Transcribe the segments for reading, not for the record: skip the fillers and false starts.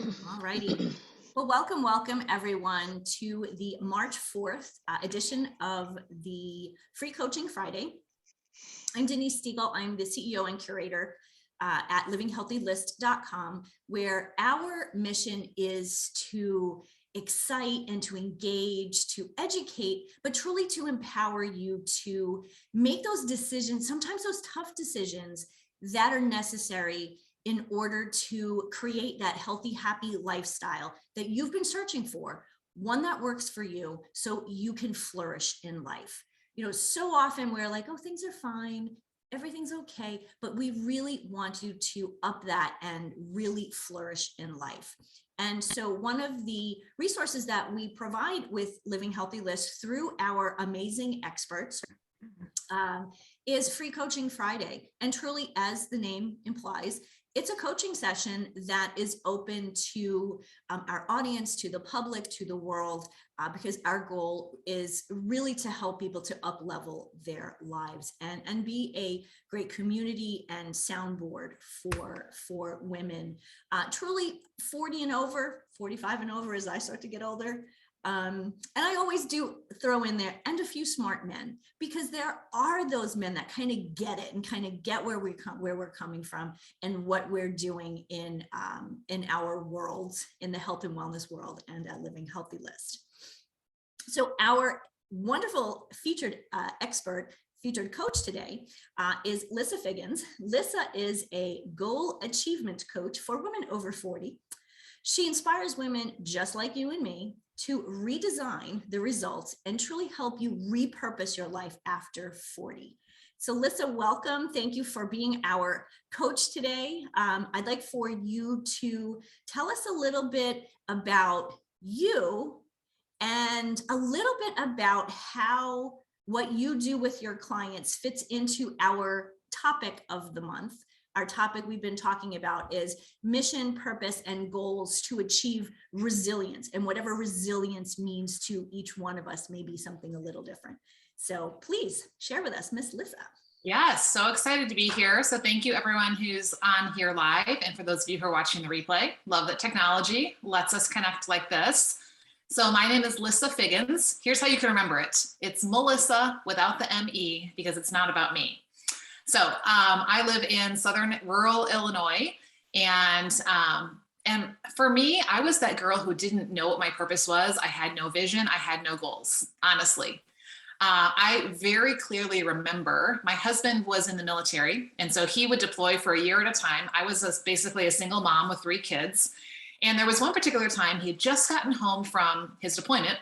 All righty. Well, welcome everyone to the March 4th edition of the Free Coaching Friday. I'm Denise Stiegel. I'm the CEO and curator at livinghealthylist.com, where our mission is to excite and to engage, to educate, but truly to empower you to make those decisions, sometimes those tough decisions that are necessary in order to create that healthy, happy lifestyle that you've been searching for, one that works for you so you can flourish in life. You know, so often we're like, oh, things are fine, everything's okay, but we really want you to up that and really flourish in life. And so one of the resources that we provide with Living Healthy List through our amazing experts is Free Coaching Friday. And truly, as the name implies, it's a coaching session that is open to our audience, to the public, to the world, because our goal is really to help people to up-level their lives and be a great community and soundboard for women, truly 40 and over, 45 and over as I start to get older. And I always do throw in there, and a few smart men, because there are those men that kind of get it and kind of get where we're coming from and what we're doing in our worlds, in the health and wellness world, and at Living Healthy List. So our wonderful featured featured coach today is Lissa Figgins. Lissa is a goal achievement coach for women over 40. She inspires women just like you and me to redesign the results and truly help you repurpose your life after 40. So Lissa, welcome. Thank you for being our coach today. I'd like for you to tell us a little bit about you and a little bit about how what you do with your clients fits into our topic of the month. Our topic we've been talking about is mission, purpose, and goals to achieve resilience. And whatever resilience means to each one of us may be something a little different. So please share with us, Miss Lissa. Yes, so excited to be here. So thank you everyone who's on here live. And for those of you who are watching the replay, love that technology lets us connect like this. So my name is Lissa Figgins. Here's how you can remember it. It's Melissa without the M-E because it's not about me. So I live in southern rural Illinois, and for me, I was that girl who didn't know what my purpose was. I had no vision. I had no goals, honestly. I very clearly remember my husband was in the military, and so he would deploy for a year at a time. I was basically a single mom with 3 kids, and there was one particular time he had just gotten home from his deployment.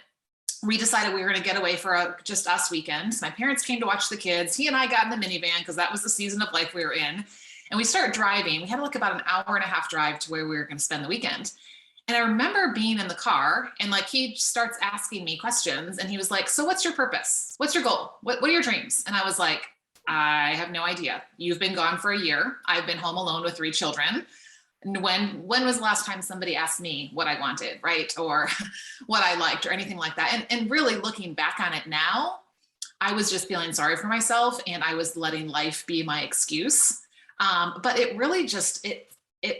We decided we were going to get away for a just us weekend. My parents came to watch the kids. He and I got in the minivan because that was the season of life we were in. And we started driving. We had like about an hour and a half drive to where we were going to spend the weekend. And I remember being in the car and like he starts asking me questions and he was like, so what's your purpose? What's your goal? What are your dreams? And I was like, I have no idea. You've been gone for a year. I've been home alone with 3 children. When was the last time somebody asked me what I wanted, right? Or what I liked or anything like that. And really looking back on it now, I was just feeling sorry for myself and I was letting life be my excuse. But it really just, it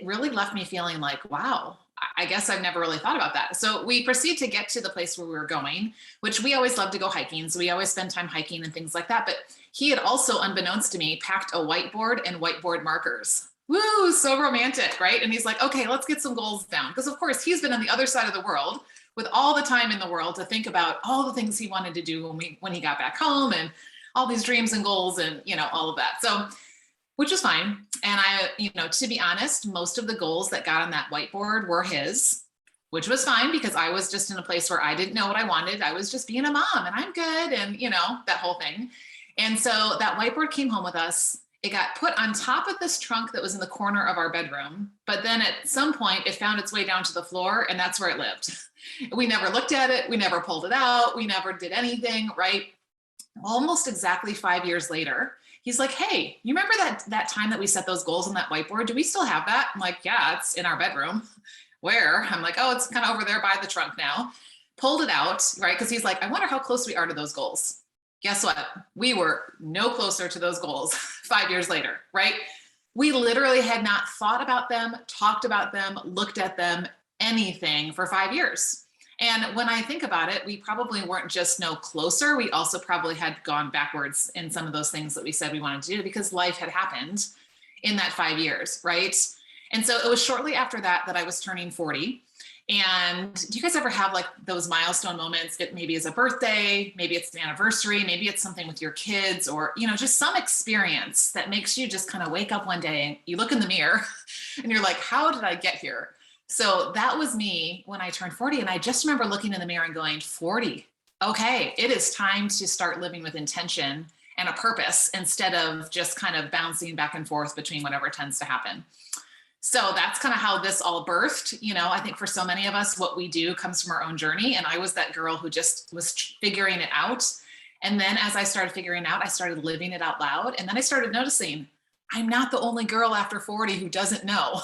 really left me feeling like, wow, I guess I've never really thought about that. So we proceed to get to the place where we were going, which we always love to go hiking. So we always spend time hiking and things like that. But he had also, unbeknownst to me, packed a whiteboard and whiteboard markers. Woo, so romantic, right? And he's like, okay, let's get some goals down. Because of course he's been on the other side of the world with all the time in the world to think about all the things he wanted to do when he got back home and all these dreams and goals and, you know, all of that. So, which was fine. And I, you know, to be honest, most of the goals that got on that whiteboard were his, which was fine because I was just in a place where I didn't know what I wanted. I was just being a mom and I'm good. And, you know, that whole thing. And so that whiteboard came home with us. It got put on top of this trunk that was in the corner of our bedroom. But then at some point it found its way down to the floor and that's where it lived. We never looked at it. We never pulled it out. We never did anything, right? Almost exactly 5 years later, he's like, hey, you remember that time that we set those goals on that whiteboard? Do we still have that? I'm like, yeah, it's in our bedroom. Where? I'm like, oh, it's kind of over there by the trunk now. Pulled it out, right? Because he's like, I wonder how close we are to those goals. Guess what? We were no closer to those goals 5 years later, right? We literally had not thought about them, talked about them, looked at them anything for 5 years. And when I think about it, we probably weren't just no closer. We also probably had gone backwards in some of those things that we said we wanted to do because life had happened in that 5 years, right? And so it was shortly after that that I was turning 40. And do you guys ever have like those milestone moments? It maybe is a birthday, maybe it's an anniversary, maybe it's something with your kids, or, you know, just some experience that makes you just kind of wake up one day and you look in the mirror and you're like, how did I get here? So that was me when I turned 40. And I just remember looking in the mirror and going, 40, okay, it is time to start living with intention and a purpose instead of just kind of bouncing back and forth between whatever tends to happen. So that's kind of how this all birthed. You know, I think for so many of us, what we do comes from our own journey. And I was that girl who just was figuring it out. And then as I started figuring it out, I started living it out loud. And then I started noticing I'm not the only girl after 40 who doesn't know.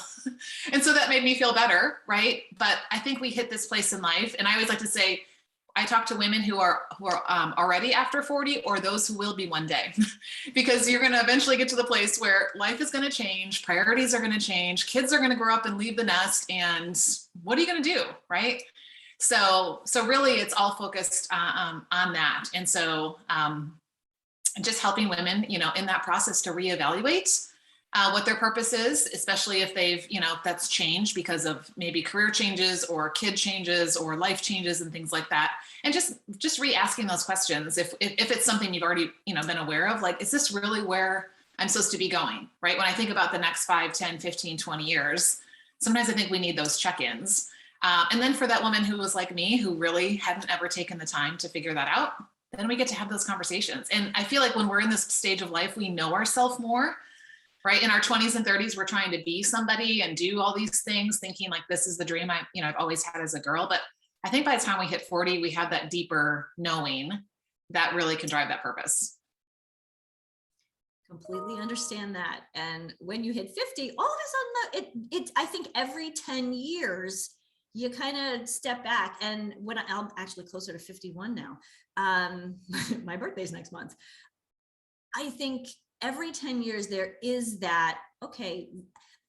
And so that made me feel better, right? But I think we hit this place in life. And I always like to say, I talk to women who are already after 40 or those who will be one day, because you're going to eventually get to the place where life is going to change, priorities are going to change, kids are going to grow up and leave the nest, and what are you going to do, right? So really it's all focused on that. And so just helping women, you know, in that process to reevaluate what their purpose is, especially if they've, you know, that's changed because of maybe career changes or kid changes or life changes and things like that. And just re-asking those questions. If it's something you've already, you know, been aware of, like, is this really where I'm supposed to be going, right? When I think about the next 5, 10, 15, 20 years, sometimes I think we need those check-ins. And then for that woman who was like me, who really hadn't ever taken the time to figure that out, then we get to have those conversations. And I feel like when we're in this stage of life, we know ourselves more. Right. In our 20s and 30s, we're trying to be somebody and do all these things, thinking like this is the dream I've always had as a girl. But I think by the time we hit 40, we have that deeper knowing that really can drive that purpose. Completely understand that. And when you hit 50, all of a sudden, I think every 10 years, you kind of step back. And when I'm actually closer to 51 now, my birthday's next month. I think every 10 years there is that, okay,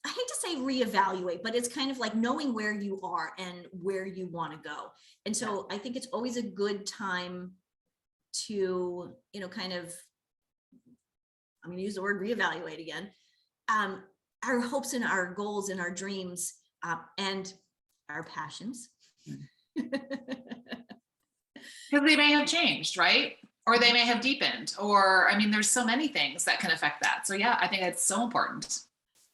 I hate to say reevaluate, but it's kind of like knowing where you are and where you want to go. And so I think it's always a good time to, you know, kind of, I'm going to use the word reevaluate again, our hopes and our goals and our dreams and our passions. Because they may have changed, right? Or they may have deepened, or, I mean, there's so many things that can affect that. So yeah, I think it's so important.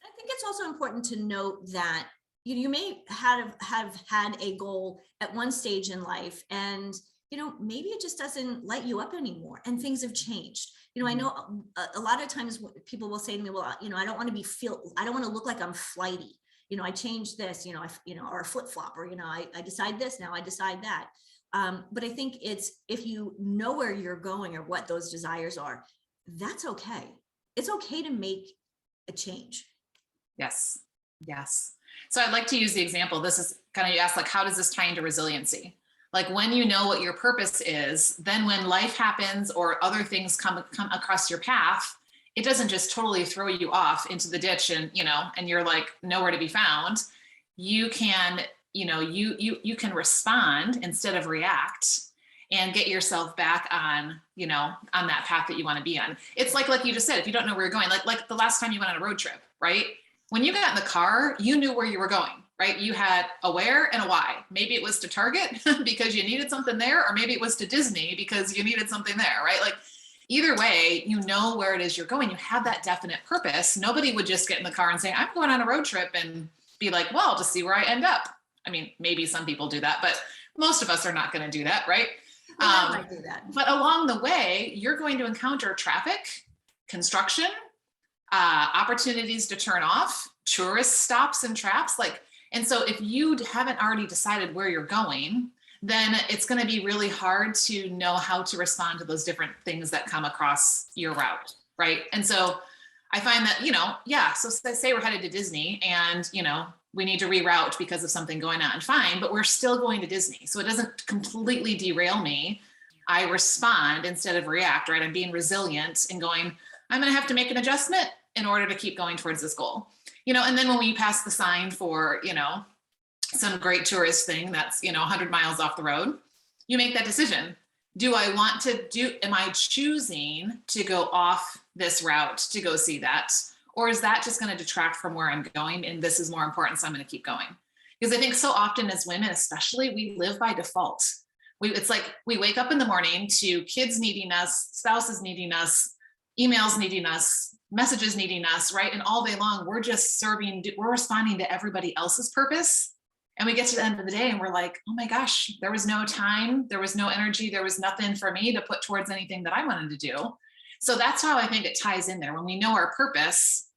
I think it's also important to note that you may have had a goal at one stage in life, and, you know, maybe it just doesn't light you up anymore, and things have changed. You know, I know a lot of times people will say to me, well, you know, I don't want to look like I'm flighty. You know, I changed this, you know, or a flip-flop, or, you know, I decide this, now I decide that. But I think it's, if you know where you're going or what those desires are, that's okay. It's okay to make a change. Yes. Yes. So I'd like to use the example. This is kind of, you asked, like, how does this tie into resiliency? Like, when you know what your purpose is, then when life happens or other things come across your path, it doesn't just totally throw you off into the ditch and, you know, and you're like nowhere to be found. You can, you know, you can respond instead of react and get yourself back on, you know, on that path that you want to be on. It's like you just said, if you don't know where you're going, like the last time you went on a road trip, right? When you got in the car, you knew where you were going, right? You had a where and a why. Maybe it was to Target because you needed something there, or maybe it was to Disney because you needed something there, right? Like, either way, you know where it is you're going. You have that definite purpose. Nobody would just get in the car and say, I'm going on a road trip, and be like, well, to see where I end up. I mean, maybe some people do that, but most of us are not going to do that, right? Might do that. But along the way, you're going to encounter traffic, construction, opportunities to turn off, tourist stops and traps. And so if you haven't already decided where you're going, then it's going to be really hard to know how to respond to those different things that come across your route, right? And so I find that, you know, yeah, so say we're headed to Disney and, you know, we need to reroute because of something going on, fine, but we're still going to Disney. So it doesn't completely derail me. I respond instead of react, right? I'm being resilient and going, I'm going to have to make an adjustment in order to keep going towards this goal. You know, and then when we pass the sign for, you know, some great tourist thing that's, 100 miles off the road, you make that decision. Do I want to am I choosing to go off this route to go see that? Or is that just going to detract from where I'm going? And this is more important, so I'm going to keep going. Because I think so often as women, especially, we live by default. It's like we wake up in the morning to kids needing us, spouses needing us, emails needing us, messages needing us, right? And all day long, we're just we're responding to everybody else's purpose. And we get to the end of the day and we're like, oh my gosh, there was no time, there was no energy, there was nothing for me to put towards anything that I wanted to do. So that's how I think it ties in there. When we know our purpose,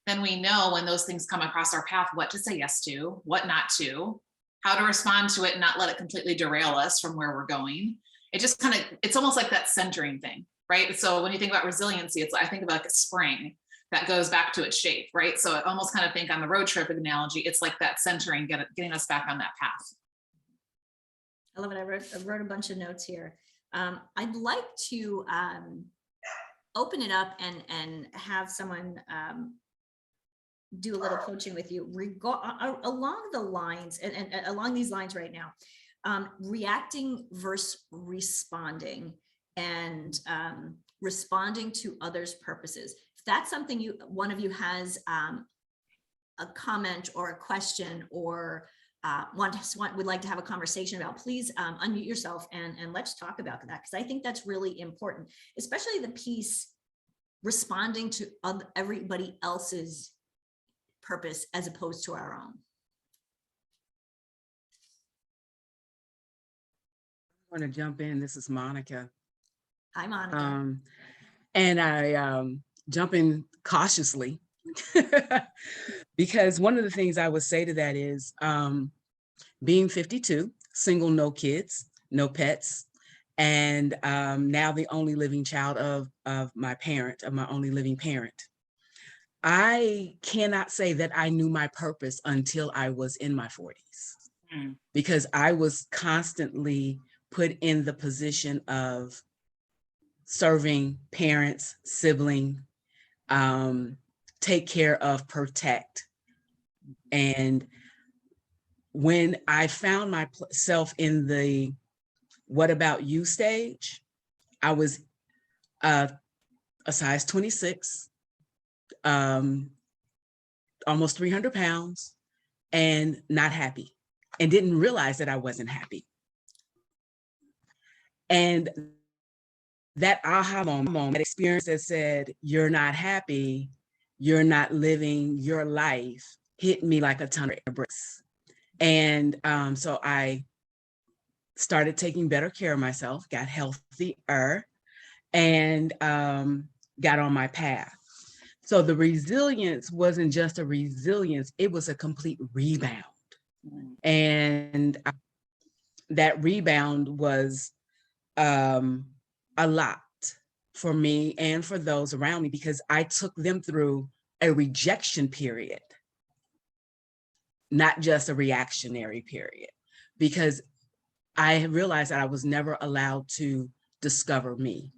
then we know when those things come across our path, what to say yes to, what not to, how to respond to it and not let it completely derail us from where we're going. It just it's almost like that centering thing, right? So when you think about resiliency, I think about like a spring that goes back to its shape, right? So I almost kind of think on the road trip analogy, it's like that centering, getting us back on that path. I love it. I wrote a bunch of notes here. I'd like to open it up and have someone do a little coaching with you along the lines and along these lines right now, reacting versus responding, and responding to others' purposes. If that's something one of you has a comment or a question or would like to have a conversation about, please unmute yourself and let's talk about that, because I think that's really important, especially the piece responding to everybody else's purpose as opposed to our own. I want to jump in. This is Monica. Hi, Monica. And I jump in cautiously because one of the things I would say to that is being 52, single, no kids, no pets, and now the only living child of my only living parent. I cannot say that I knew my purpose until I was in my 40s, because I was constantly put in the position of serving parents, sibling, take care of, protect. And when I found myself in the what about you stage, I was a size 26, almost 300 pounds, and not happy, and didn't realize that I wasn't happy. And that aha moment, that experience that said, you're not happy, you're not living your life, hit me like a ton of bricks. And so I started taking better care of myself, got healthier, and got on my path. So the resilience wasn't just a resilience, it was a complete rebound. And that rebound was a lot for me and for those around me, because I took them through a rejection period, not just a reactionary period, because I realized that I was never allowed to discover me.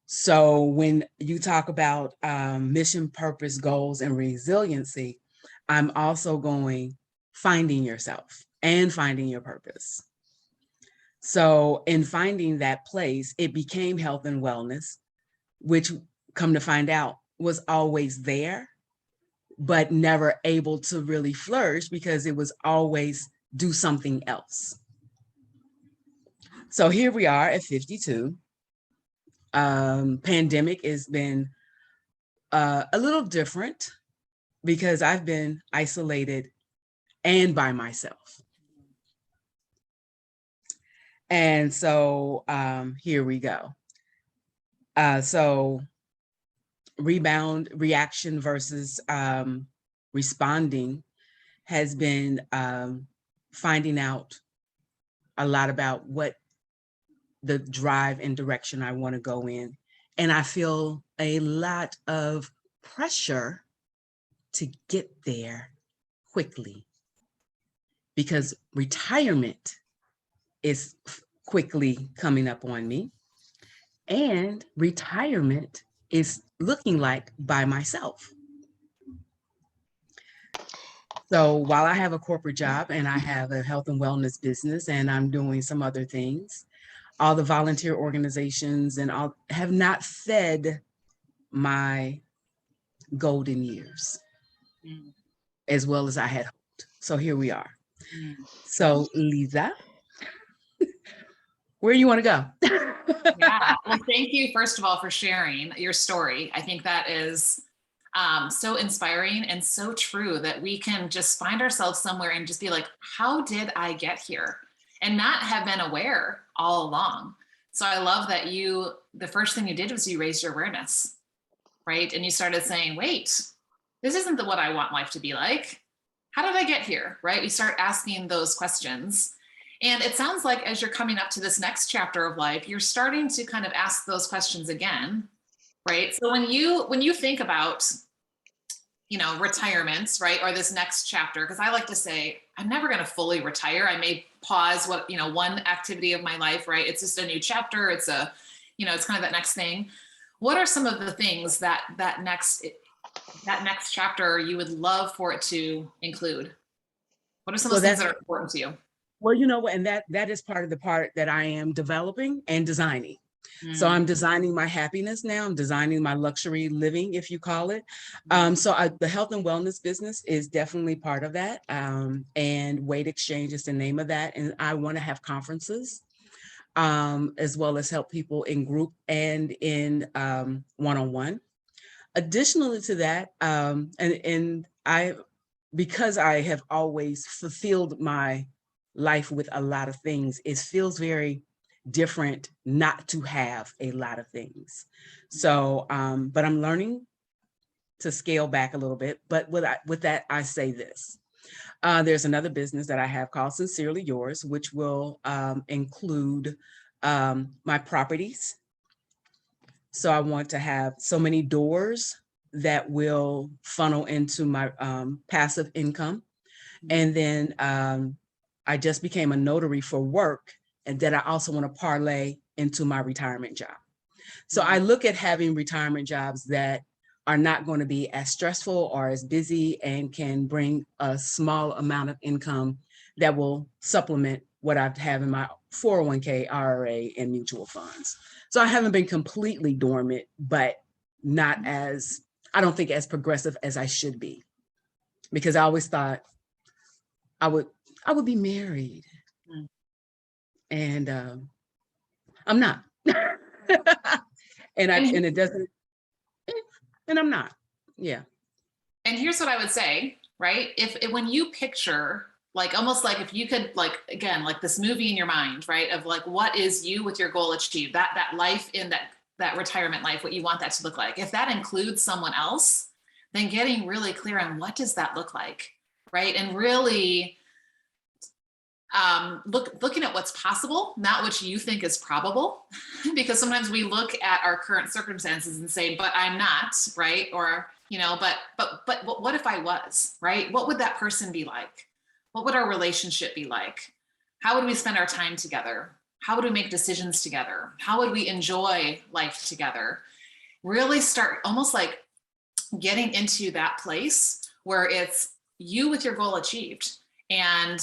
So when you talk about mission, purpose, goals, and resiliency, I'm also going finding yourself and finding your purpose. So in finding that place, it became health and wellness, which, come to find out, was always there, but never able to really flourish because it was always do something else. So here we are at 52. Pandemic has been a little different because I've been isolated and by myself. And so here we go. So rebound, reaction versus responding has been finding out a lot about what the drive and direction I want to go in. And I feel a lot of pressure to get there quickly because retirement is quickly coming up on me, and retirement is looking like by myself. So while I have a corporate job and I have a health and wellness business and I'm doing some other things, all the volunteer organizations and all have not fed my golden years Mm, as well as I had hoped. So here we are. mm. So Lisa, where do you want to go? Yeah. Well, thank you, first of all, for sharing your story. I think that is so inspiring and so true that we can just find ourselves somewhere and just be like, how did I get here? And not have been aware all along. So I love that the first thing you did was you raised your awareness, right? And you started saying, wait, this isn't what I want life to be like. How did I get here, right? We start asking those questions. And it sounds like as you're coming up to this next chapter of life, you're starting to kind of ask those questions again, right? So when you think about, retirements, right? Or this next chapter, because I like to say, I'm never going to fully retire. I may pause one activity of my life, right? It's just a new chapter. It's it's kind of that next thing. What are some of the things that next chapter you would love for it to include? What are some of So those things that's, that are important to you? well, you know what, and that is part of the part that I am developing and designing. So Mm, I'm designing my happiness now. I'm designing my luxury living, if you call it. The health and wellness business is definitely part of that. And Weight Exchange is the name of that. And I want to have conferences as well as help people in group and in one-on-one. Additionally to that, because I have always fulfilled my life with a lot of things, it feels very different not to have a lot of things. So, but I'm learning to scale back a little bit. But with that, I say this. There's another business that I have called Sincerely Yours, which will include my properties. So I want to have so many doors that will funnel into my passive income. And then I just became a notary for work, and then I also want to parlay into my retirement job. So I look at having retirement jobs that are not going to be as stressful or as busy and can bring a small amount of income that will supplement what I have in my 401k, IRA, and mutual funds. So I haven't been completely dormant, but not as, I don't think as progressive as I should be, because I always thought I would be married, and I'm not. and it doesn't, and I'm not. Yeah. And here's what I would say, right? If when you picture, like, almost like if you could, like, again, like this movie in your mind, right? Of like, what is you with your goal achieved, that life in that retirement life, what you want that to look like. If that includes someone else, then getting really clear on what does that look like, right? And really looking at what's possible, not what you think is probable, because sometimes we look at our current circumstances and say, but I'm not, right? Or, but what if I was, right? What would that person be like? What would our relationship be like? How would we spend our time together? How would we make decisions together? How would we enjoy life together? Really start almost like getting into that place where it's you with your goal achieved. And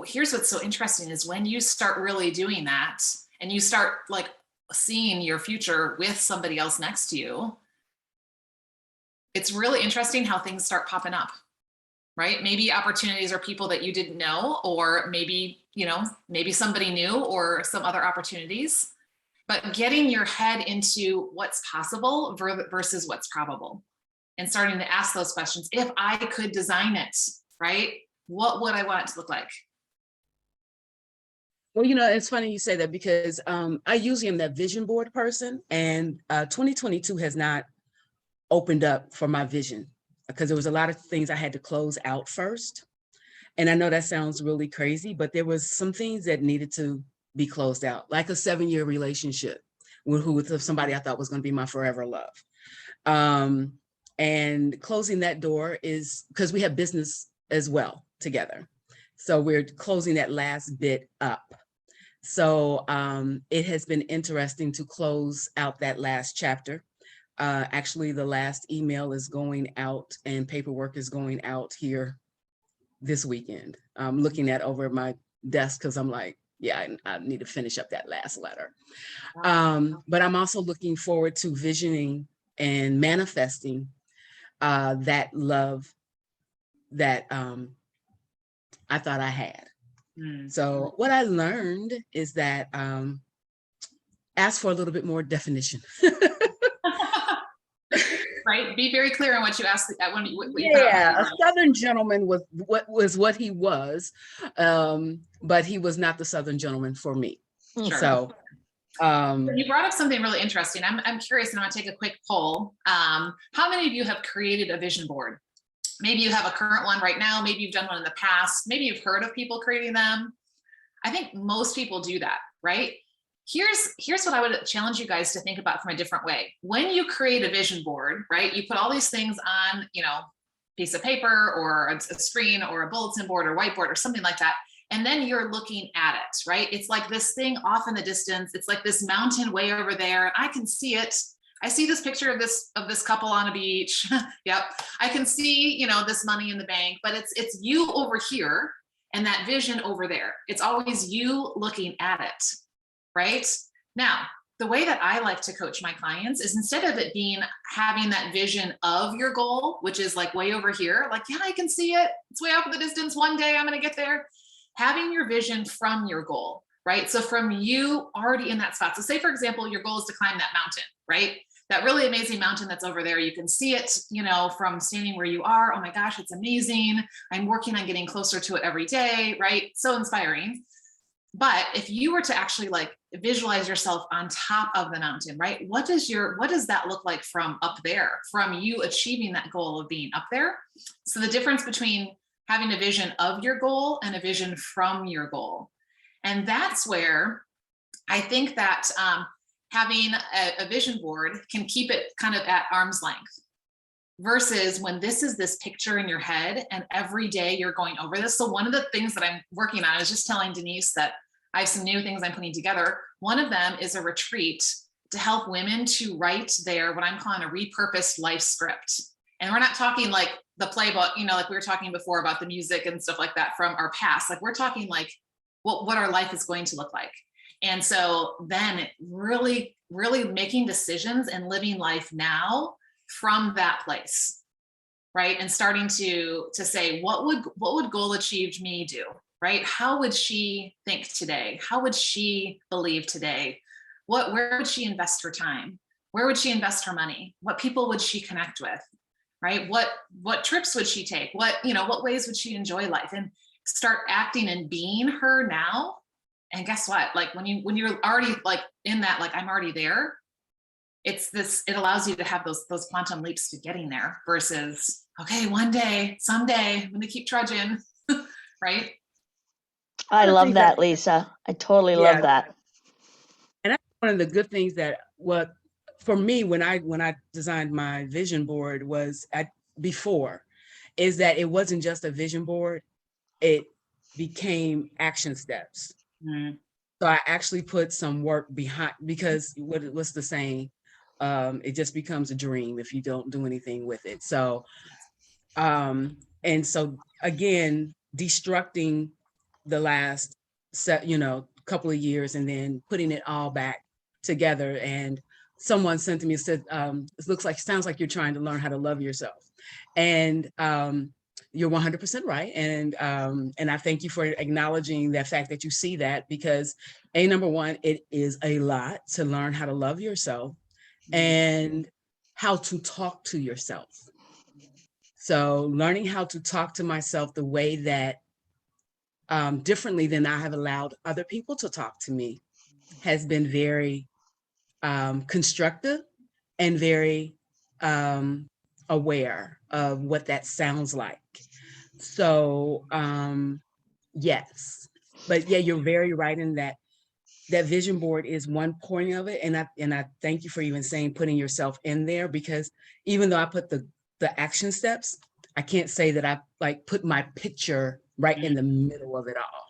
here's what's so interesting is when you start really doing that and you start like seeing your future with somebody else next to you, it's really interesting how things start popping up, right? Maybe opportunities are people that you didn't know, or maybe, maybe somebody new, or some other opportunities, but getting your head into what's possible versus what's probable, and starting to ask those questions. If I could design it, right? What would I want it to look like? Well, it's funny you say that, because I usually am that vision board person, and 2022 has not opened up for my vision, because there was a lot of things I had to close out first. And I know that sounds really crazy, but there was some things that needed to be closed out, like a 7-year relationship with somebody I thought was going to be my forever love. And closing that door is because we have business as well together. So we're closing that last bit up. So it has been interesting to close out that last chapter. Actually, the last email is going out and paperwork is going out here this weekend. I'm looking at over my desk because I'm like, yeah, I need to finish up that last letter. But I'm also looking forward to visioning and manifesting that love that I thought I had. So what I learned is that ask for a little bit more definition. Right? Be very clear on what you asked. What you put Yeah, out. a Southern gentleman was what he was, but he was not the Southern gentleman for me. Sure. So you brought up something really interesting. I'm curious, and I'm gonna take a quick poll. How many of you have created a vision board? Maybe you have a current one right now. Maybe you've done one in the past. Maybe you've heard of people creating them. I think most people do that, right? Here's what I would challenge you guys to think about from a different way. When you create a vision board, right, you put all these things on, piece of paper or a screen or a bulletin board or whiteboard or something like that. And then you're looking at it, right? It's like this thing off in the distance. It's like this mountain way over there. I can see it. I see this picture of this couple on a beach. Yep. I can see, this money in the bank, but it's you over here and that vision over there. It's always you looking at it. Right? Now, the way that I like to coach my clients is instead of it having that vision of your goal, which is like way over here, like, yeah, I can see it. It's way off in the distance. One day I'm going to get there. Having your vision from your goal, right? So from you already in that spot. So say, for example, your goal is to climb that mountain, right? That really amazing mountain that's over there. You can see it, from standing where you are. Oh my gosh, it's amazing. I'm working on getting closer to it every day, right? So inspiring. But if you were to actually visualize yourself on top of the mountain, right? What does that look like from up there, from you achieving that goal of being up there? So the difference between having a vision of your goal and a vision from your goal. And that's where I think that having a vision board can keep it kind of at arm's length versus when this is this picture in your head and every day you're going over this. So one of the things that I'm working on, I was just telling Denise that I have some new things I'm putting together. One of them is a retreat to help women to write what I'm calling a repurposed life script. And we're not talking like the playbook, like we were talking before about the music and stuff like that from our past. Like we're talking like what our life is going to look like. And so then really, really making decisions and living life now from that place, right? And starting to say, what would goal achieved me do? Right? How would she think today? How would she believe today? Where would she invest her time? Where would she invest her money? What people would she connect with? Right? What trips would she take? What ways would she enjoy life? And start acting and being her now. And guess what? Like when you're already like in that, like I'm already there, it allows you to have those quantum leaps to getting there versus, okay, one day, someday, I'm gonna keep trudging, right? I love that, Lisa. I totally love that. And that's one of the good things that for me, when I designed my vision board is that it wasn't just a vision board, it became action steps. Mm-hmm. So I actually put some work behind, because what's the saying? It just becomes a dream if you don't do anything with it. So, and so again, destructing the last couple of years and then putting it all back together. And someone sent to me and said, sounds like you're trying to learn how to love yourself. And you're 100% right. And I thank you for acknowledging the fact that you see that, because number one, it is a lot to learn how to love yourself and how to talk to yourself. So learning how to talk to myself the way that differently than I have allowed other people to talk to me has been very constructive and very aware of what that sounds like. So yes, but yeah, you're very right in that vision board is one point of it. And I thank you for even saying putting yourself in there, because even though I put the action steps, I can't say that I put my picture right in the middle of it all.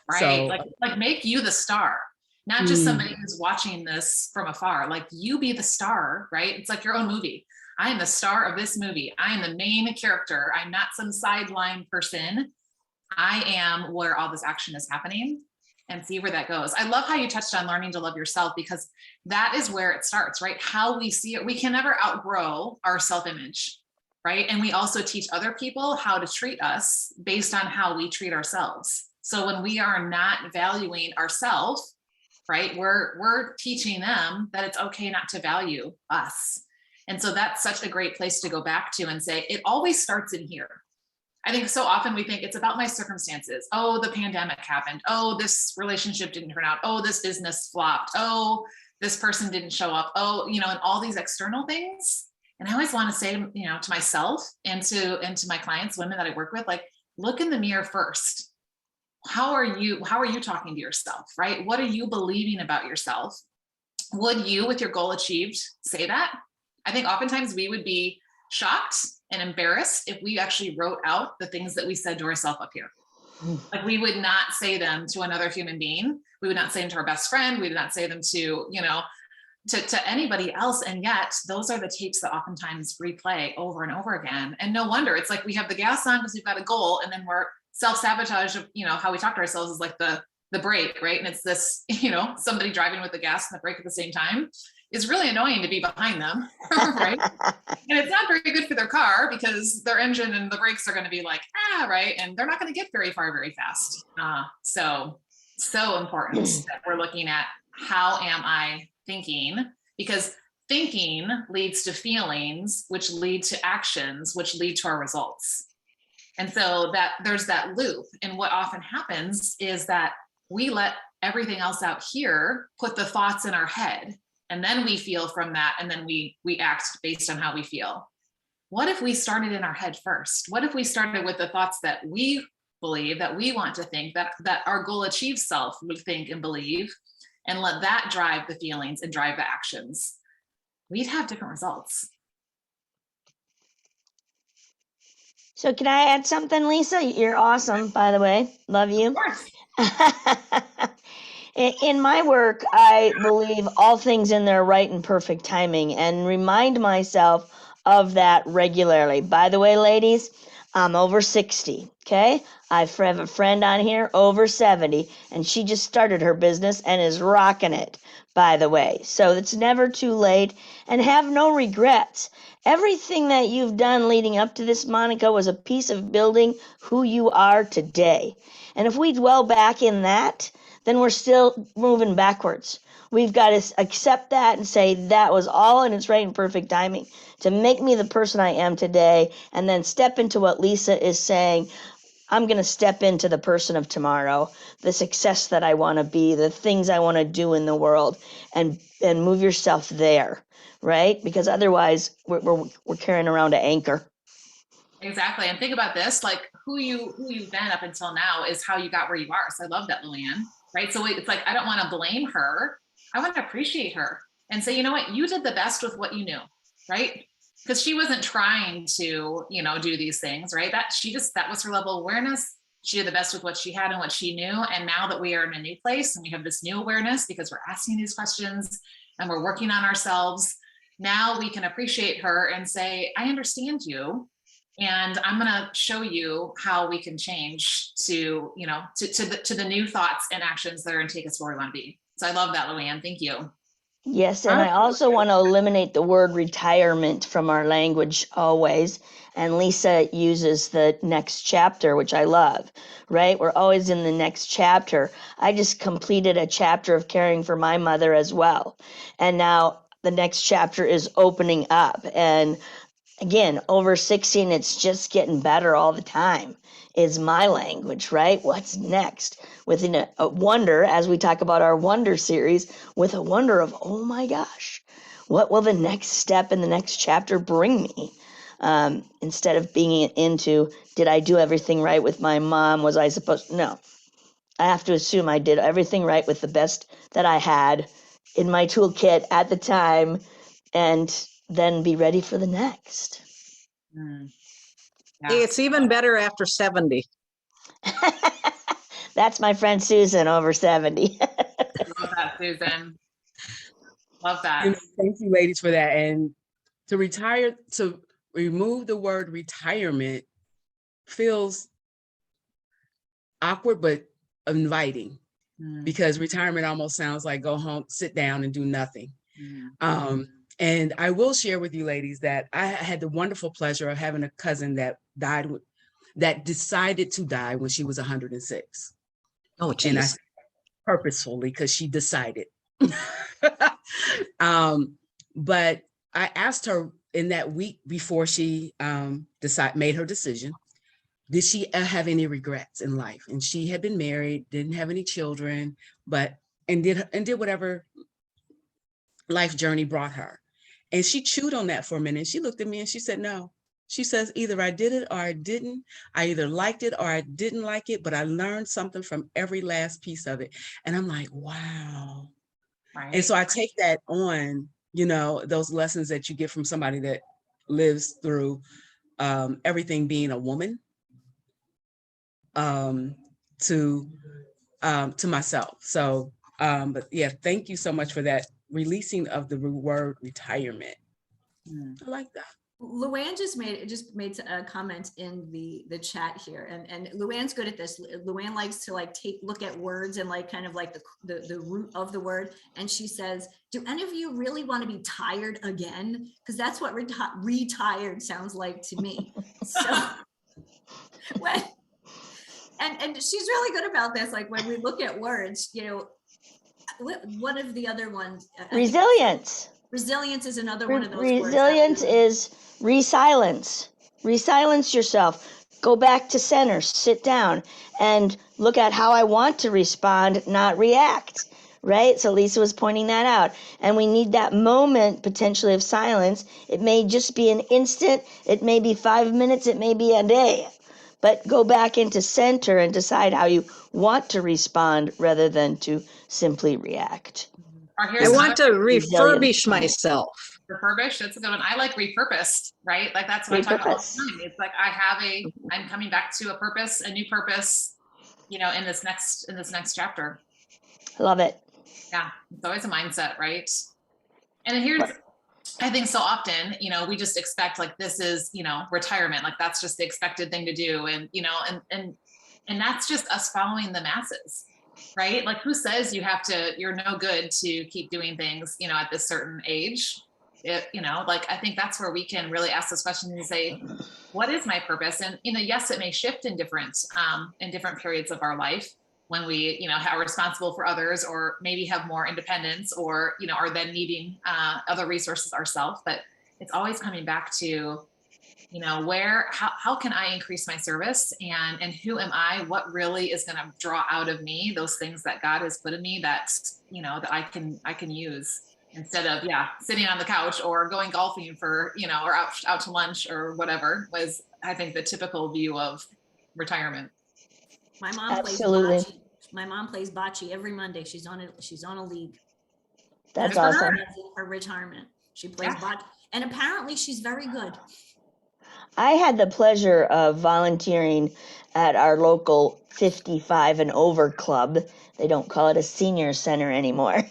Right. So, like make you the star, not just somebody who's watching this from afar. Like you be the star, right? It's like your own movie. I am the star of this movie. I am the main character. I'm not some sideline person. I am where all this action is happening, and see where that goes. I love how you touched on learning to love yourself, because that is where it starts, right? How we see it. We can never outgrow our self-image, right? And we also teach other people how to treat us based on how we treat ourselves. So when we are not valuing ourselves, right, we're teaching them that it's okay not to value us. And so that's such a great place to go back to and say, it always starts in here. I think so often we think it's about my circumstances. Oh, the pandemic happened. Oh, this relationship didn't turn out. Oh, this business flopped. Oh, this person didn't show up. Oh, and all these external things. And I always want to say, to myself and to my clients, women that I work with, like, look in the mirror first. How are you talking to yourself, right? What are you believing about yourself? Would you, with your goal achieved, say that? I think oftentimes we would be shocked and embarrassed if we actually wrote out the things that we said to ourselves up here. Like, we would not say them to another human being. We would not say them to our best friend. We would not say them to, to anybody else. And yet those are the tapes that oftentimes replay over and over again. And no wonder. It's like we have the gas on because we've got a goal, and then we're self-sabotage of, how we talk to ourselves is like the brake, right? And it's this, somebody driving with the gas and the brake at the same time is really annoying to be behind them, right? And it's not very good for their car, because their engine and the brakes are going to be like, right? And they're not going to get very far very fast. So important that we're looking at, how am I thinking? Because thinking leads to feelings, which lead to actions, which lead to our results. And so that there's that loop. And what often happens is that we let everything else out here put the thoughts in our head, and then we feel from that, and then we act based on how we feel. What if we started in our head first? What if we started with the thoughts that we believe, that we want to think, that our goal achieved self would think and believe, and let that drive the feelings and drive the actions? We'd have different results. So can I add something, Lisa? You're awesome, by the way. Love you. Of course. In my work, I believe all things in their right and perfect timing, and remind myself of that regularly. By the way, ladies, I'm over 60, okay? I have a friend on here over 70, and she just started her business and is rocking it, by the way. So it's never too late, and have no regrets. Everything that you've done leading up to this, Monica, was a piece of building who you are today. And if we dwell back in that, then we're still moving backwards. We've got to accept that and say that was all in its right and perfect timing to make me the person I am today, and then step into what Lisa is saying. I'm going to step into the person of tomorrow, the success that I want to be, the things I want to do in the world, and move yourself there, right? Because otherwise we're carrying around an anchor. Exactly. And think about this, like who you've been up until now is how you got where you are. So I love that, Luann, right? So it's like, I don't want to blame her. I want to appreciate her and say, you know what, you did the best with what you knew, right? Because she wasn't trying to, do these things, right? That was her level of awareness. She did the best with what she had and what she knew. And now that we are in a new place and we have this new awareness because we're asking these questions and we're working on ourselves, now we can appreciate her and say, I understand you. And I'm going to show you how we can change to the new thoughts and actions that are going to take us where we want to be. So I love that, Luann. Thank you. Yes, and I also want to eliminate the word retirement from our language always. And Lisa uses the next chapter, which I love, right? We're always in the next chapter. I just completed a chapter of caring for my mother as well. And now the next chapter is opening up. And again, over 60, and it's just getting better all the time is my language, right? What's next? Within a wonder, as we talk about our wonder series, with a wonder of, oh my gosh, what will the next step in the next chapter bring me? Instead of being into, did I do everything right with my mom? Was I supposed to? No. I have to assume I did everything right with the best that I had in my toolkit at the time, and then be ready for the next. Yeah. It's even better after 70. That's my friend Susan, over 70. Love that, Susan. Love that. Thank you, ladies, for that. And to remove the word retirement feels awkward, but inviting, Mm, because retirement almost sounds like go home, sit down and do nothing. mm. And I will share with you ladies that I had the wonderful pleasure of having a cousin that that decided to die when she was 106. Oh, And I geez. say purposefully because she decided. But I asked her in that week before she made her decision, did she have any regrets in life? And she had been married, didn't have any children, and did whatever life journey brought her. And she chewed on that for a minute. She looked at me and she said, no. She says, either I did it or I didn't. I either liked it or I didn't like it, but I learned something from every last piece of it. And I'm like, wow. Right. And so I take that on, those lessons that you get from somebody that lives through everything being a woman, to myself. So, but yeah, thank you so much for that releasing of the word retirement. I like that. Luann just made a comment in the chat here, and Luann's good at this. Luann likes to look at words and kind of the root of the word. And she says, do any of you really want to be tired again? Because that's what retired sounds like to me. So and she's really good about this. Like when we look at words, one of the other ones, Resilience. Resilience is another one of those words. Resilience is resilience. Resilience yourself. Go back to center, sit down, and look at how I want to respond, not react. Right? So Lissa was pointing that out. And we need that moment potentially of silence. It may just be an instant, it may be 5 minutes, it may be a day. But go back into center and decide how you want to respond rather than to simply react. I want to refurbish myself. Refurbish, that's a good one. I like repurposed, right? Like that's what I talk about all the time. It's like I'm coming back to a purpose, a new purpose, in this next chapter. Love it. Yeah, it's always a mindset, right? And here's, I think so often, we just expect this is, retirement, that's just the expected thing to do. And, and that's just us following the masses, right? Like who says you're no good to keep doing things, at this certain age? I think that's where we can really ask this question and say, what is my purpose? And, yes, it may shift in different periods of our life when we, are responsible for others or maybe have more independence or, are then needing other resources ourselves. But it's always coming back to, how can I increase my service and who am I? What really is going to draw out of me those things that God has put in me that, that I can use instead of, sitting on the couch or going golfing for, or out to lunch or whatever was, I think, the typical view of retirement. My mom Absolutely. plays bocce. My mom plays bocce every Monday. She's on a league. That's awesome. For retirement. She plays bocce. And apparently she's very good. I had the pleasure of volunteering at our local 55 and over club. They don't call it a senior center anymore.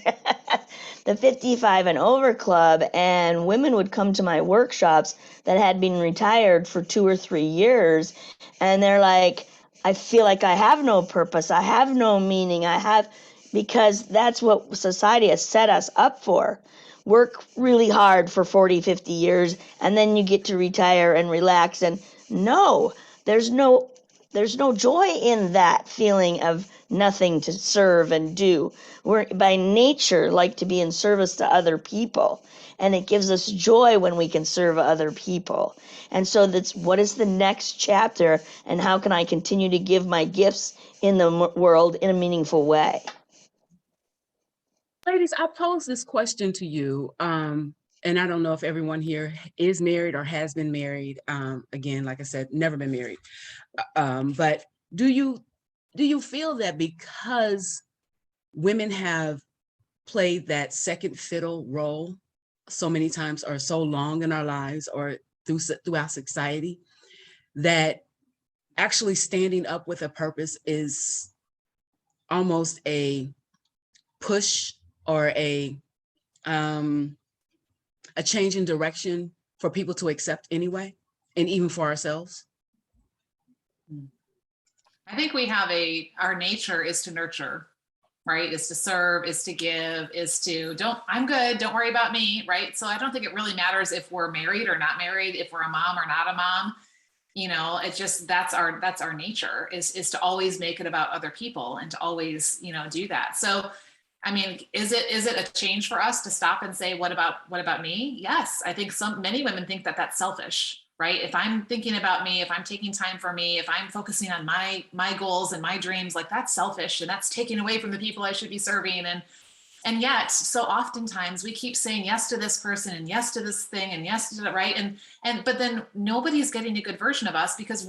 The 55 and over club, and women would come to my workshops that had been retired for 2 or 3 years, and they're like, I feel like I have no purpose. I have no meaning. Because that's what society has set us up for. Work really hard for 40, 50 years, and then you get to retire and relax. And no, there's no joy in that feeling of nothing to serve and do. We're by nature like to be in service to other people. And it gives us joy when we can serve other people. And so that's what is the next chapter and how can I continue to give my gifts in the world in a meaningful way? Ladies, I pose this question to you. And I don't know if everyone here is married or has been married. Again, like I said, never been married. But do you feel that because women have played that second fiddle role so many times or so long in our lives or throughout society, that actually standing up with a purpose is almost a push or a change in direction for people to accept anyway, and even for ourselves? I think we have our nature is to nurture, right? Is to serve, is to give, is to I'm good, don't worry about me, right? So I don't think it really matters if we're married or not married, if we're a mom or not a mom. It's just, that's our nature is to always make it about other people and to always, do that. So, I mean, is it a change for us to stop and say, what about me? Yes. I think many women think that that's selfish, right? If I'm thinking about me, if I'm taking time for me, if I'm focusing on my goals and my dreams, like that's selfish and that's taking away from the people I should be serving. And yet so oftentimes we keep saying yes to this person and yes to this thing and yes to that, right? But then nobody's getting a good version of us because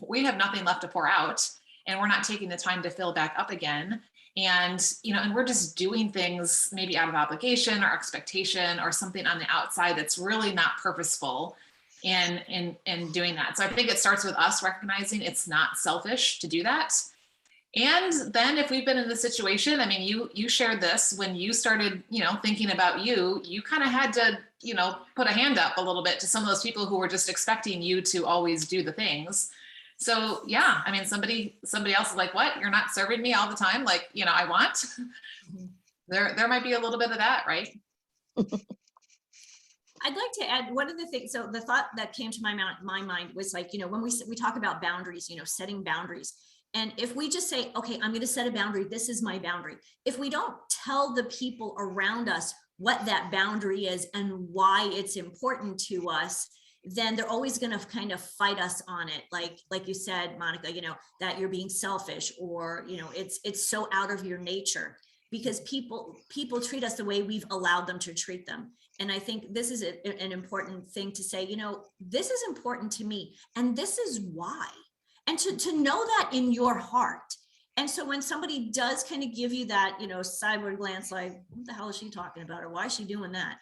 we have nothing left to pour out and we're not taking the time to fill back up again. And, and we're just doing things maybe out of obligation or expectation or something on the outside that's really not purposeful in doing that. So I think it starts with us recognizing it's not selfish to do that. And then if we've been in the situation, I mean, you shared this when you started, thinking about you kind of had to, put a hand up a little bit to some of those people who were just expecting you to always do the things. So yeah, I mean, somebody else is like, what? You're not serving me all the time? Like, I want. There might be a little bit of that, right? I'd like to add one of the things. So the thought that came to my mind was like, when we talk about boundaries, setting boundaries. And if we just say, okay, I'm going to set a boundary, this is my boundary. If we don't tell the people around us what that boundary is and why it's important to us, then they're always going to kind of fight us on it. Like you said, Monica, that you're being selfish or, it's so out of your nature because people treat us the way we've allowed them to treat them. And I think this is an important thing to say, this is important to me and this is why. And to know that in your heart. And so when somebody does kind of give you that, sideward glance, like, what the hell is she talking about? Or why is she doing that?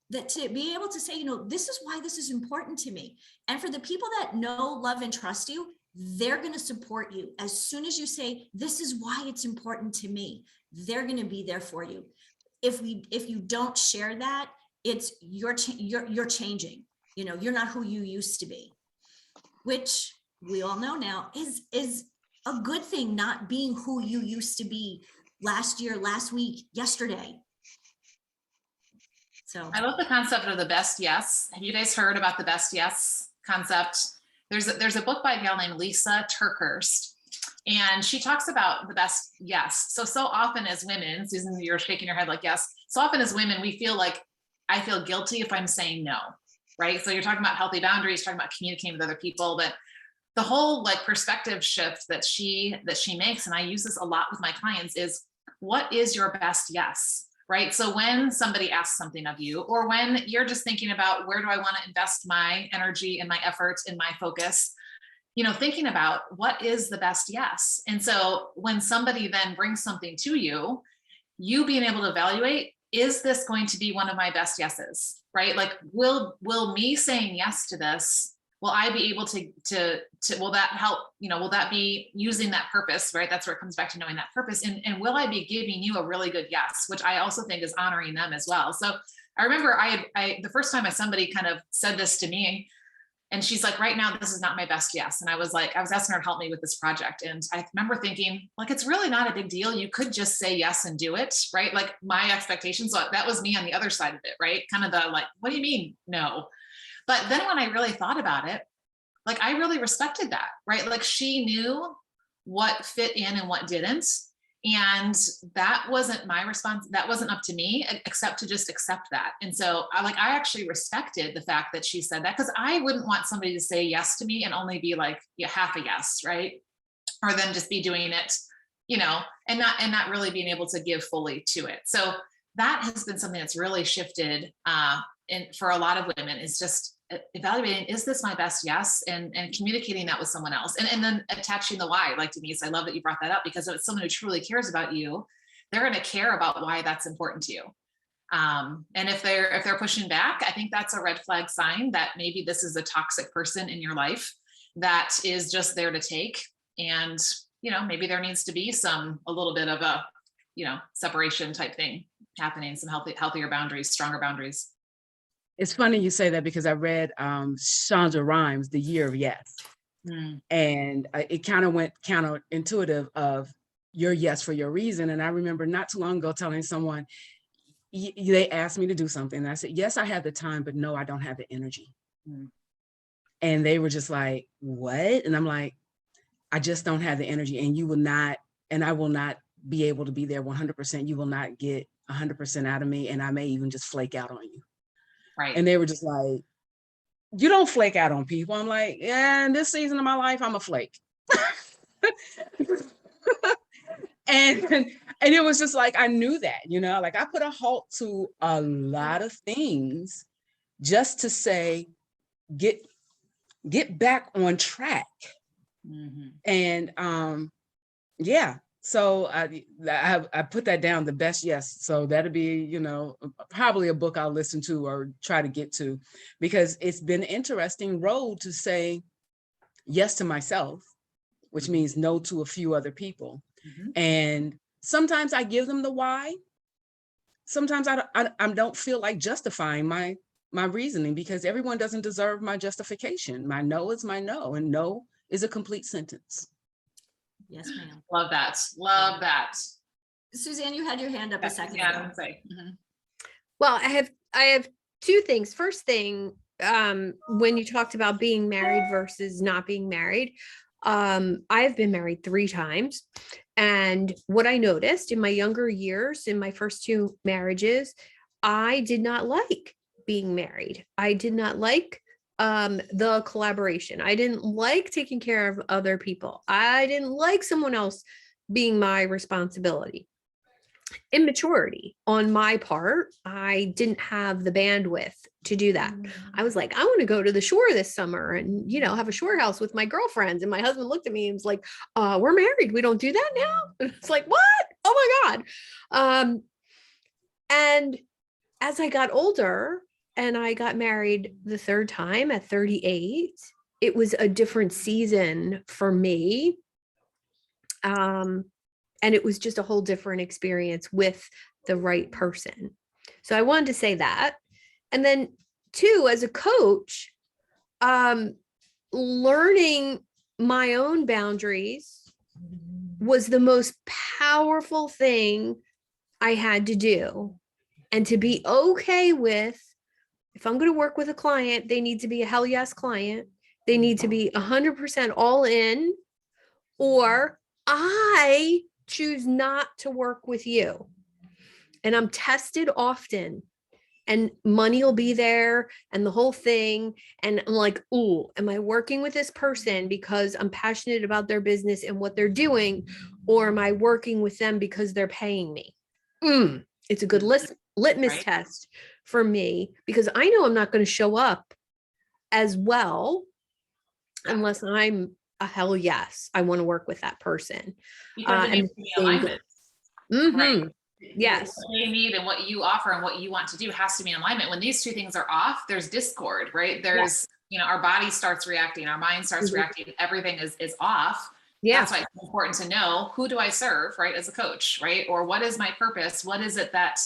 That to be able to say, this is why this is important to me. And for the people that know, love, and trust you, they're going to support you. As soon as you say, this is why it's important to me, they're going to be there for you. If you don't share that, it's you're changing. You're not who you used to be, which we all know now is a good thing, not being who you used to be last year, last week, yesterday. So I love the concept of the best yes. Have you guys heard about the best yes concept? There's a book by a gal named Lissa, and she talks about the best yes. So often as women, Susan, you're shaking your head like yes. So often as women, we feel like I feel guilty if I'm saying no, right? So you're talking about healthy boundaries, talking about communicating with other people, but the whole perspective shift that she makes, and I use this a lot with my clients, is what is your best yes, right? So when somebody asks something of you, or when you're just thinking about where do I want to invest my energy and my efforts and my focus, thinking about what is the best yes. And so when somebody then brings something to you, you being able to evaluate, is this going to be one of my best yeses, right? Like, will me saying yes to this, will I be able to will that help, will that be using that purpose, right? That's where it comes back to knowing that purpose. And will I be giving you a really good yes, which I also think is honoring them as well. So I remember the first time somebody kind of said this to me, and she's like, right now, this is not my best yes. And I was asking her to help me with this project. And I remember thinking, it's really not a big deal. You could just say yes and do it, right? Like my expectations, so that was me on the other side of it, right? Kind of the what do you mean, no? But then when I really thought about it, I really respected that, right? Like she knew what fit in and what didn't. And that wasn't my response. That wasn't up to me, except to just accept that. And so I actually respected the fact that she said that, because I wouldn't want somebody to say yes to me and only be half a yes, right? Or then just be doing it, and not really being able to give fully to it. So that has been something that's really shifted for a lot of women, is just evaluating, is this my best yes? And communicating that with someone else. And then attaching the why, like Denise, I love that you brought that up, because if it's someone who truly cares about you, they're going to care about why that's important to you. And if they're pushing back, I think that's a red flag sign that maybe this is a toxic person in your life that is just there to take. And, maybe there needs to be a little bit of a, separation type thing happening, some healthier boundaries, stronger boundaries. It's funny you say that, because I read Shonda Rhimes' The Year of Yes. And it kind of went counterintuitive of your yes for your reason. And I remember not too long ago telling someone, they asked me to do something. And I said, yes, I have the time, but no, I don't have the energy. And they were just like, what? And I'm like, I just don't have the energy, and you will not, and I will not be able to be there 100%. You will not get 100% out of me. And I may even just flake out on you. Right. And they were just like, you don't flake out on people. I'm like, yeah, in this season of my life, I'm a flake. and it was just like, I knew that, like I put a halt to a lot of things just to say, get back on track. And yeah, so I put that down, the best yes. So that'll be, probably a book I'll listen to or try to get to, because it's been an interesting road to say yes to myself, which means no to a few other people. And sometimes I give them the why. Sometimes I don't feel like justifying my reasoning, because everyone doesn't deserve my justification. My no is my no, and no is a complete sentence. Yes, ma'am. Love that. Love that. Suzanne, you had your hand up a second ago. Well, I have two things. First thing, when you talked about being married versus not being married, I've been married 3 times. And what I noticed in my younger years, in my first 2 marriages, I did not like being married. I did not like the collaboration. I didn't like taking care of other people. I didn't like someone else being my responsibility. Immaturity on my part. I didn't have the bandwidth to do that. I was like, I want to go to the shore this summer and, have a shore house with my girlfriends. And my husband looked at me and was like, we're married. We don't do that now. And it's like, what? Oh my God. And as I got older and I got married the 3rd time at 38, it was a different season for me. And it was just a whole different experience with the right person. So I wanted to say that. And then 2, as a coach, learning my own boundaries was the most powerful thing I had to do. And to be okay with, if I'm going to work with a client, they need to be a hell yes client. They need to be 100% all in, or I choose not to work with you. And I'm tested often, and money will be there and the whole thing. And I'm like, ooh, am I working with this person because I'm passionate about their business and what they're doing? Or am I working with them because they're paying me? It's a good litmus test for me, because I know I'm not going to show up as well unless I'm a hell yes, I want to work with that person. Because it needs to be alignment. Right? Yes. What they need and what you offer and what you want to do has to be in alignment. When these 2 things are off, there's discord, right? There's, our body starts reacting, our mind starts reacting, everything is off. Yeah. That's why it's important to know, who do I serve, right? As a coach, right? Or what is my purpose? What is it that,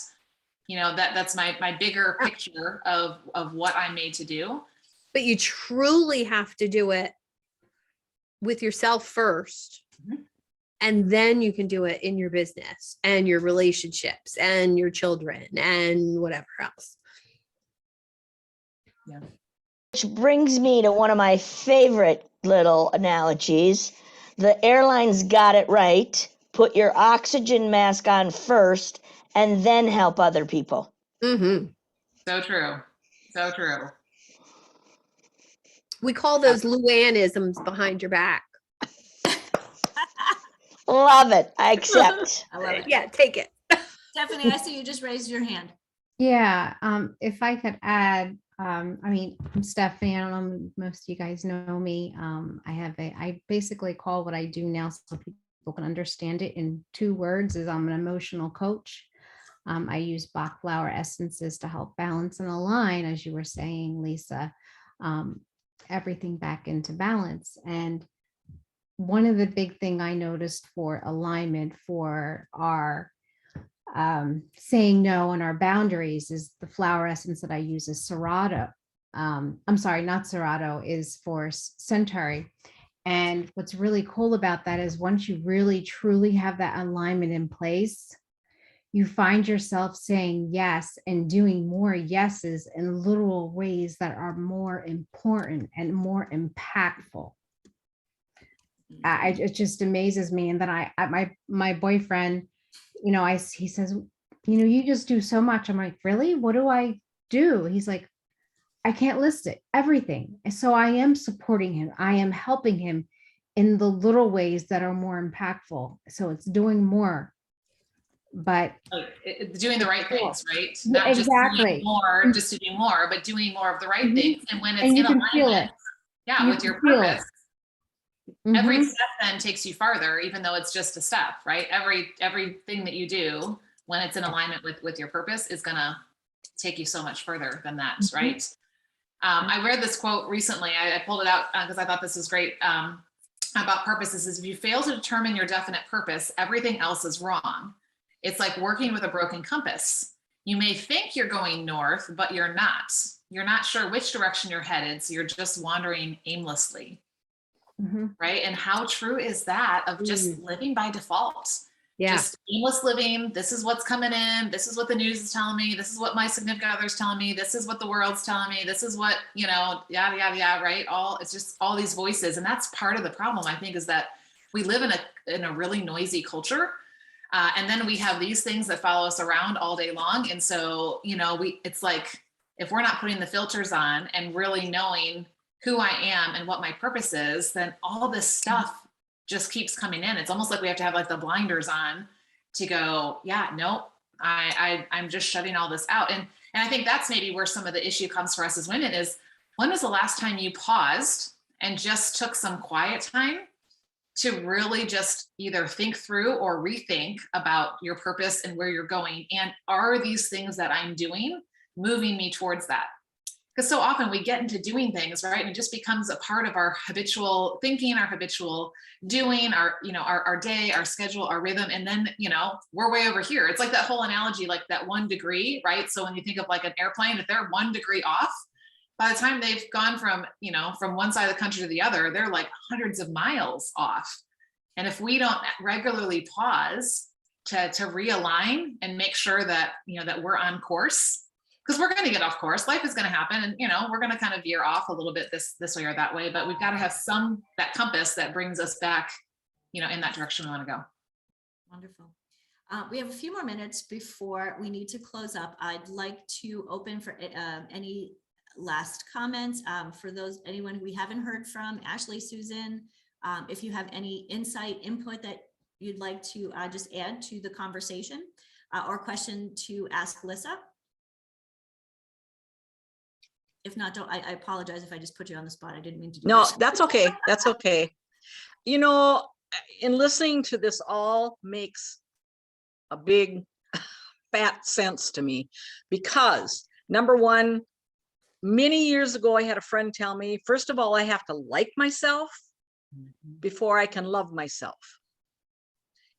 that's my bigger picture of what I'm made to do. But you truly have to do it with yourself first. And then you can do it in your business and your relationships and your children and whatever else. Yeah. Which brings me to one of my favorite little analogies. The airlines got it right. Put your oxygen mask on first and then help other people. So true. So true. We call those Luannisms behind your back. Love it. I accept. I love it. Yeah, take it. Stephanie, I see you just raised your hand. Yeah, if I could add, I'm Stephanie. I don't know, most of you guys know me. I basically call what I do now, so people can understand it in 2 words, is I'm an emotional coach. I use Bach flower essences to help balance and align, as you were saying, Lisa, everything back into balance. And one of the big thing I noticed for alignment for our saying no and our boundaries is the flower essence that I use is Serato. I'm sorry, not Serato, is for Centauri. And what's really cool about that is once you really truly have that alignment in place, you find yourself saying yes and doing more yeses in little ways that are more important and more impactful. It just amazes me. And then my boyfriend, he says, you just do so much. I'm like, really? What do I do? He's like, I can't list it, everything. So I am supporting him. I am helping him in the little ways that are more impactful. So it's doing more, but doing the right things, right? Yeah, Not just exactly. doing more, just to do more, but doing more of the right things. And when it's And you in can feel alignment, it. yeah, You with your can feel it. purpose, every Mhm. step then takes you farther, even though it's just a step, right? Everything that you do when it's in alignment with your purpose is gonna take you so much further than that, Mhm. right? I read this quote recently. I pulled it out because I thought this was great about purposes. Is if you fail to determine your definite purpose, everything else is wrong. It's like working with a broken compass. You may think you're going north, but you're not. You're not sure which direction you're headed, so you're just wandering aimlessly. Mhm. Right? And how true is that of just living by default? Yeah. Just aimless living. This is what's coming in. This is what the news is telling me. This is what my significant other's telling me. This is what the world's telling me. This is what, yada, yada, yada, right? It's just all these voices. And that's part of the problem, I think, is that we live in a really noisy culture. And then we have these things that follow us around all day long. And so, it's like, if we're not putting the filters on and really knowing who I am and what my purpose is, then all this stuff just keeps coming in. It's almost like we have to have like the blinders on to go, yeah, no, I'm just shutting all this out. And I think that's maybe where some of the issue comes for us as women is, when was the last time you paused and just took some quiet time to really just either think through or rethink about your purpose and where you're going? And are these things that I'm doing moving me towards that? Because so often we get into doing things, right? And it just becomes a part of our habitual thinking, our habitual doing, our day, our schedule, our rhythm. And then, we're way over here. It's like that whole analogy, like that 1 degree, right? So when you think of like an airplane, if they're 1 degree off, by the time they've gone from one side of the country to the other, they're like hundreds of miles off. And if we don't regularly pause to realign and make sure that, that we're on course, because we're going to get off course. Life is going to happen, and we're going to kind of veer off a little bit this way or that way. But we've got to have that compass that brings us back, in that direction we want to go. Wonderful. We have a few more minutes before we need to close up. I'd like to open for any last comments for anyone who we haven't heard from. Ashley, Susan, if you have any input that you'd like to just add to the conversation or question to ask Lissa. If not, I apologize if I just put you on the spot. I didn't mean to do No, that. that's okay. That's okay. In listening to this all makes a big fat sense to me, because number one, many years ago, I had a friend tell me, first of all, I have to like myself before I can love myself.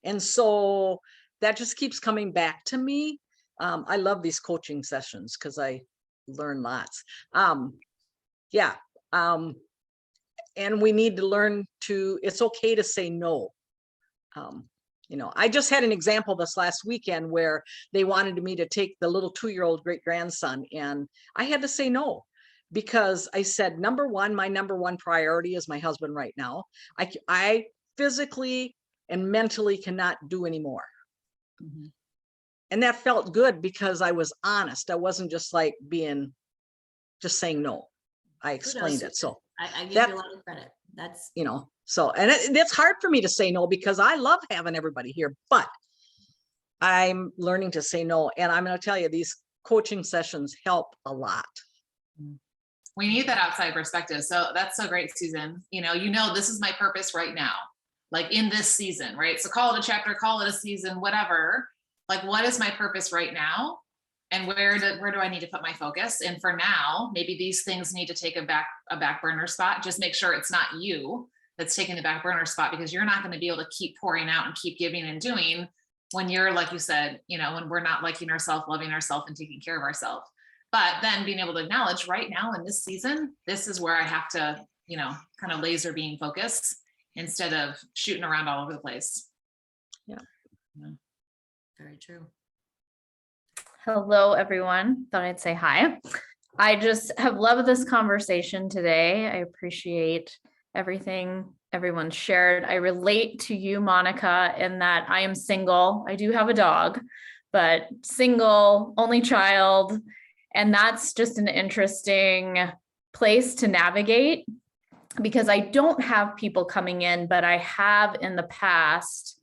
And so that just keeps coming back to me. I love these coaching sessions because I learn lots. And we need to learn it's okay to say no. I just had an example this last weekend where they wanted me to take the little 2-year-old great grandson, and I had to say no, because I said, number one, my number one priority is my husband right now. I physically and mentally cannot do anymore. Mm-hmm. And that felt good because I was honest. I wasn't just like just saying no. I explained it. So I give you a lot of credit. That's, so, and it's hard for me to say no because I love having everybody here, but I'm learning to say no. And I'm going to tell you, these coaching sessions help a lot. We need that outside perspective. So that's so great, Susan. This is my purpose right now, like in this season, right? So call it a chapter, call it a season, whatever. Like, what is my purpose right now? And where do I need to put my focus? And for now, maybe these things need to take a back burner spot. Just make sure it's not you that's taking the back burner spot, because you're not going to be able to keep pouring out and keep giving and doing when you're, like you said, when we're not liking ourselves, loving ourselves, and taking care of ourselves. But then being able to acknowledge right now in this season, this is where I have to, kind of laser beam focus instead of shooting around all over the place. Yeah. Very true. Hello, everyone. Thought I'd say hi. I just have loved this conversation today. I appreciate everything everyone shared. I relate to you, Monica, in that I am single. I do have a dog, but single, only child. And that's just an interesting place to navigate because I don't have people coming in, but I have in the past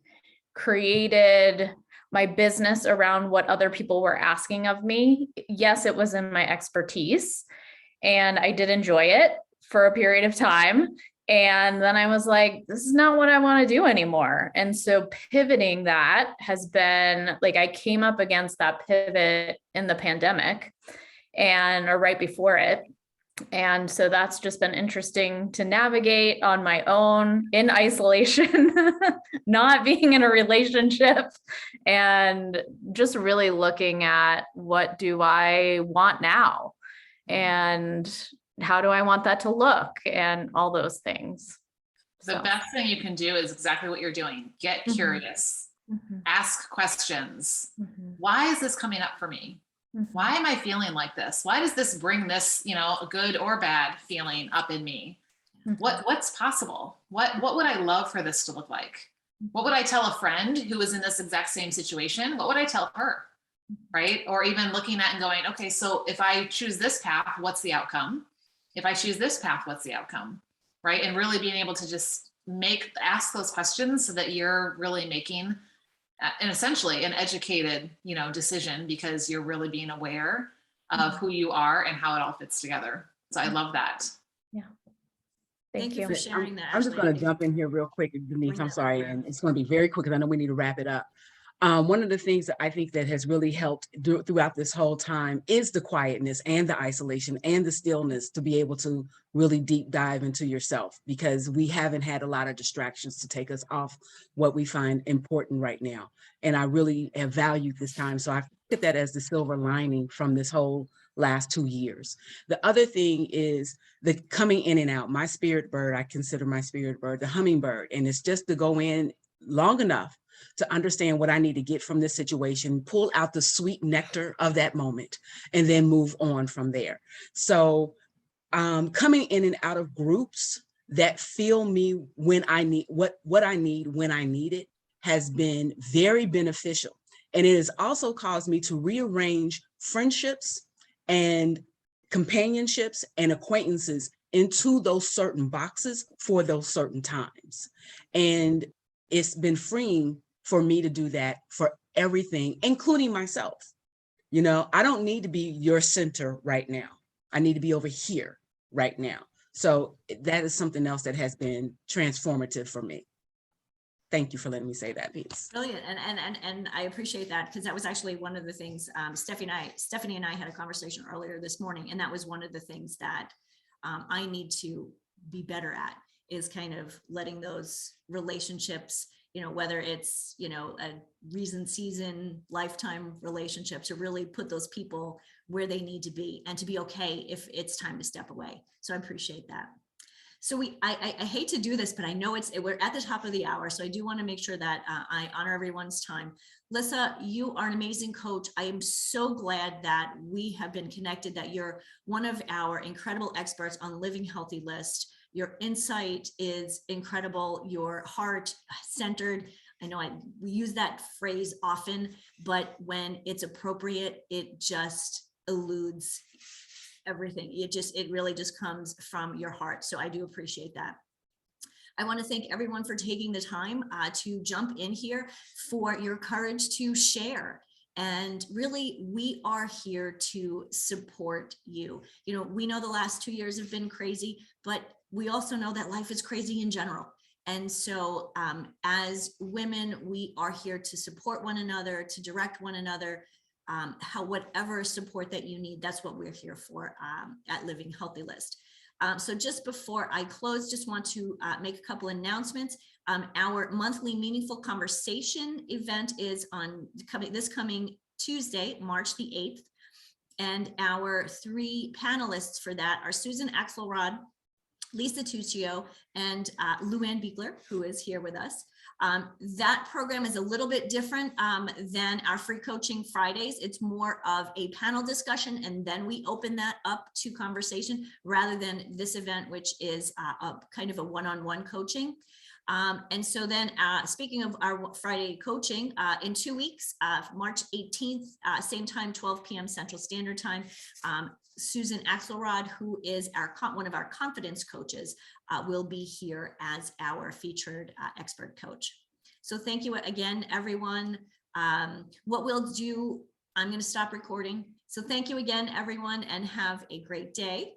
created my business around what other people were asking of me. Yes, it was in my expertise and I did enjoy it for a period of time. And then I was like, this is not what I want to do anymore. And so pivoting that has been like, I came up against that pivot in the pandemic or right before it. And so that's just been interesting to navigate on my own in isolation, not being in a relationship, and just really looking at what do I want now and how do I want that to look and all those things. The best thing you can do is exactly what you're doing. Get curious, ask questions. Why is this coming up for me? Why am I feeling like this? Why does this bring this, a good or bad feeling up in me? What's possible? What would I love for this to look like? What would I tell a friend who was in this exact same situation? What would I tell her? Right? Or even looking at and going, okay, so if I choose this path, what's the outcome? If I choose this path, what's the outcome? Right? And really being able to just ask those questions so that you're really making and essentially an educated, decision because you're really being aware of who you are and how it all fits together. So I love that. Yeah. Thank you for sharing that. I'm just going to jump in here real quick, Denise. I'm sorry, and it's going to be very quick because I know we need to wrap it up. One of the things that I think that has really helped throughout this whole time is the quietness and the isolation and the stillness to be able to really deep dive into yourself, because we haven't had a lot of distractions to take us off what we find important right now. And I really have valued this time. So I look at that as the silver lining from this whole last 2 years. The other thing is the coming in and out. My spirit bird, I consider my spirit bird the hummingbird, and it's just to go in long enough to understand what I need to get from this situation, pull out the sweet nectar of that moment, and then move on from there. So coming in and out of groups that feel me when I need what I need when I need it has been very beneficial. And it has also caused me to rearrange friendships and companionships and acquaintances into those certain boxes for those certain times. And it's been freeing for me to do that for everything, including myself. I don't need to be your center right now. I need to be over here right now. So that is something else that has been transformative for me. Thank you for letting me say that piece. Brilliant. And I appreciate that, because that was actually one of the things Stephanie and I had a conversation earlier this morning. And that was one of the things that I need to be better at, is kind of letting those relationships, whether it's, a reason, season, lifetime relationship, to really put those people where they need to be and to be okay if it's time to step away. So I appreciate that. So I hate to do this, but I know we're at the top of the hour. So I do want to make sure that I honor everyone's time. Lissa, you are an amazing coach. I am so glad that we have been connected, that you're one of our incredible experts on Living Healthy List. Your insight is incredible. Your heart centered. I know we use that phrase often, but when it's appropriate, it just eludes everything. It really just comes from your heart. So I do appreciate that. I want to thank everyone for taking the time to jump in here, for your courage to share. And really, we are here to support you. We know the last 2 years have been crazy, but we also know that life is crazy in general. And so as women, we are here to support one another, to direct one another, whatever support that you need. That's what we're here for at Living Healthy List. So just before I close, just want to make a couple announcements. Our monthly Meaningful Conversation event is this coming Tuesday, March the 8th. And our 3 panelists for that are Susan Axelrod, Lisa Tuccio and Luann Beekler, who is here with us. That program is a little bit different than our free coaching Fridays. It's more of a panel discussion, and then we open that up to conversation rather than this event, which is a kind of a one-on-one coaching. And so then speaking of our Friday coaching, in 2 weeks, March 18th, same time, 12 p.m. Central Standard Time, Susan Axelrod, who is one of our confidence coaches, will be here as our featured expert coach. So thank you again, everyone. What we'll do, I'm going to stop recording. So thank you again, everyone, and have a great day.